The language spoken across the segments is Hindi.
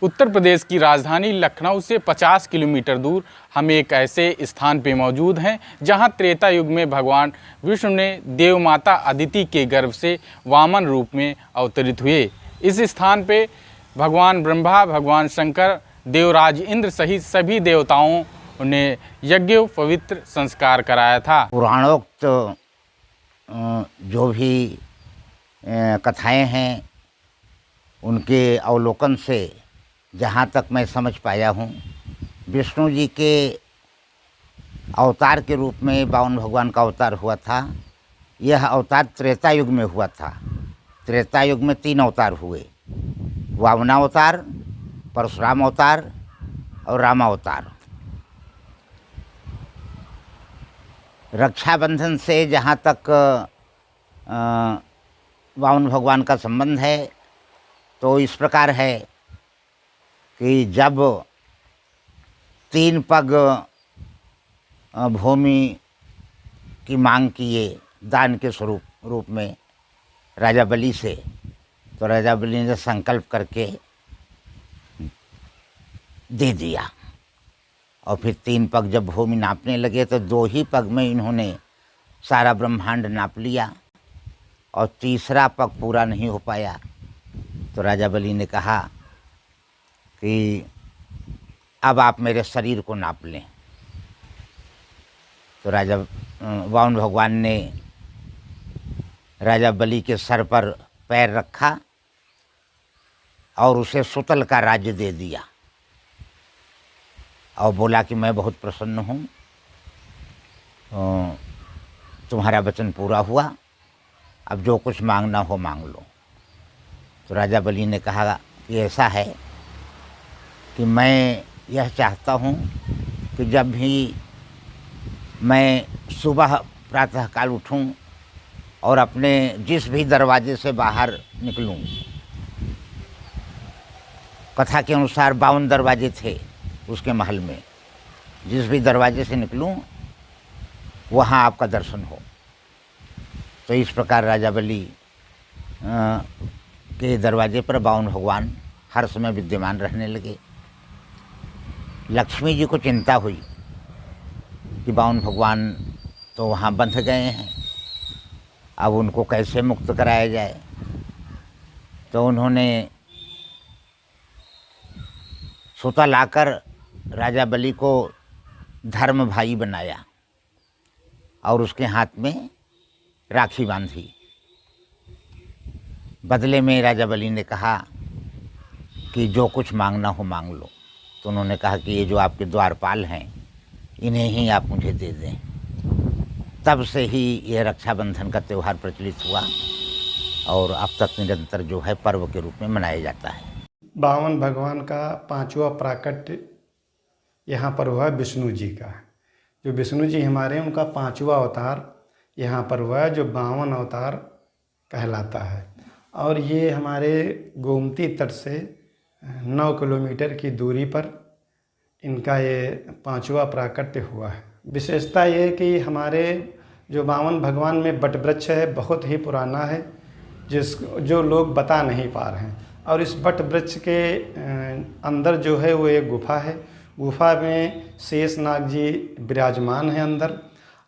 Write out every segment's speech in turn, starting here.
उत्तर प्रदेश की राजधानी लखनऊ से 50 किलोमीटर दूर हम एक ऐसे स्थान पे मौजूद हैं जहां त्रेता युग में भगवान विष्णु ने देव माता अदिति के गर्भ से वामन रूप में अवतरित हुए। इस स्थान पे भगवान ब्रह्मा, भगवान शंकर, देवराज इंद्र सहित सभी देवताओं ने यज्ञ पवित्र संस्कार कराया था। पुराणोक्त जो भी कथाएं हैं उनके अवलोकन से जहाँ तक मैं समझ पाया हूँ, विष्णु जी के अवतार के रूप में वामन भगवान का अवतार हुआ था। यह अवतार त्रेता युग में हुआ था। त्रेता युग में 3 अवतार हुए, वामनावतार, परशुराम अवतार और रामावतार। रक्षाबंधन से जहाँ तक वामन भगवान का संबंध है तो इस प्रकार है कि जब 3 पग भूमि की मांग किए दान के रूप में राजा बलि से, तो राजा बलि ने संकल्प करके दे दिया। और फिर 3 पग जब भूमि नापने लगे तो 2 ही पग में इन्होंने सारा ब्रह्मांड नाप लिया और तीसरा पग पूरा नहीं हो पाया। तो राजा बलि ने कहा कि अब आप मेरे शरीर को नाप लें। तो राजा वामन भगवान ने राजा बलि के सर पर पैर रखा और उसे सुतल का राज्य दे दिया और बोला कि मैं बहुत प्रसन्न हूँ, तुम्हारा वचन पूरा हुआ, अब जो कुछ मांगना हो मांग लो। तो राजा बलि ने कहा कि ऐसा है कि मैं यह चाहता हूँ कि जब भी मैं सुबह प्रातःकाल उठूँ और अपने जिस भी दरवाजे से बाहर निकलूँ, कथा के अनुसार 52 दरवाजे थे उसके महल में, जिस भी दरवाजे से निकलूँ वहाँ आपका दर्शन हो। तो इस प्रकार राजा बलि के दरवाजे पर वामन भगवान हर समय विद्यमान रहने लगे। लक्ष्मी जी को चिंता हुई कि वामन भगवान तो वहाँ बंध गए हैं, अब उनको कैसे मुक्त कराया जाए। तो उन्होंने सूता लाकर राजा बलि को धर्म भाई बनाया और उसके हाथ में राखी बांधी। बदले में राजा बलि ने कहा कि जो कुछ मांगना हो मांग लो। तो उन्होंने कहा कि ये जो आपके द्वारपाल हैं इन्हें ही आप मुझे दे दें। तब से ही यह रक्षाबंधन का त्यौहार प्रचलित हुआ और अब तक निरंतर जो है पर्व के रूप में मनाया जाता है। वामन भगवान का 5वां प्राकट्य यहाँ पर हुआ विष्णु जी का। जो विष्णु जी हमारे हैं उनका 5वां अवतार यहाँ पर हुआ है, जो वामन अवतार कहलाता है। और ये हमारे गोमती तट से 9 किलोमीटर की दूरी पर इनका ये 5वां प्राकट्य हुआ है। विशेषता ये है कि हमारे जो वामन भगवान में वटवृक्ष है बहुत ही पुराना है, जो लोग बता नहीं पा रहे हैं। और इस वट वृक्ष के अंदर जो है वो एक गुफा है। गुफा में शेषनाग जी विराजमान हैं अंदर।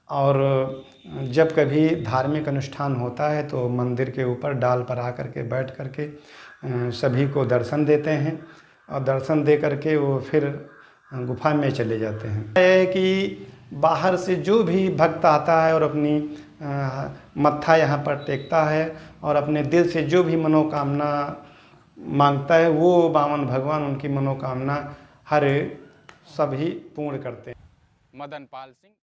और जब कभी धार्मिक अनुष्ठान होता है तो मंदिर के ऊपर डाल पर आकर के बैठ करके सभी को दर्शन देते हैं और दर्शन दे करके वो फिर गुफा में चले जाते हैं। है कि बाहर से जो भी भक्त आता है और अपनी मत्था यहाँ पर टेकता है और अपने दिल से जो भी मनोकामना मांगता है वो वामन भगवान उनकी मनोकामना हर सभी पूर्ण करते हैं। मदन पाल सिंह।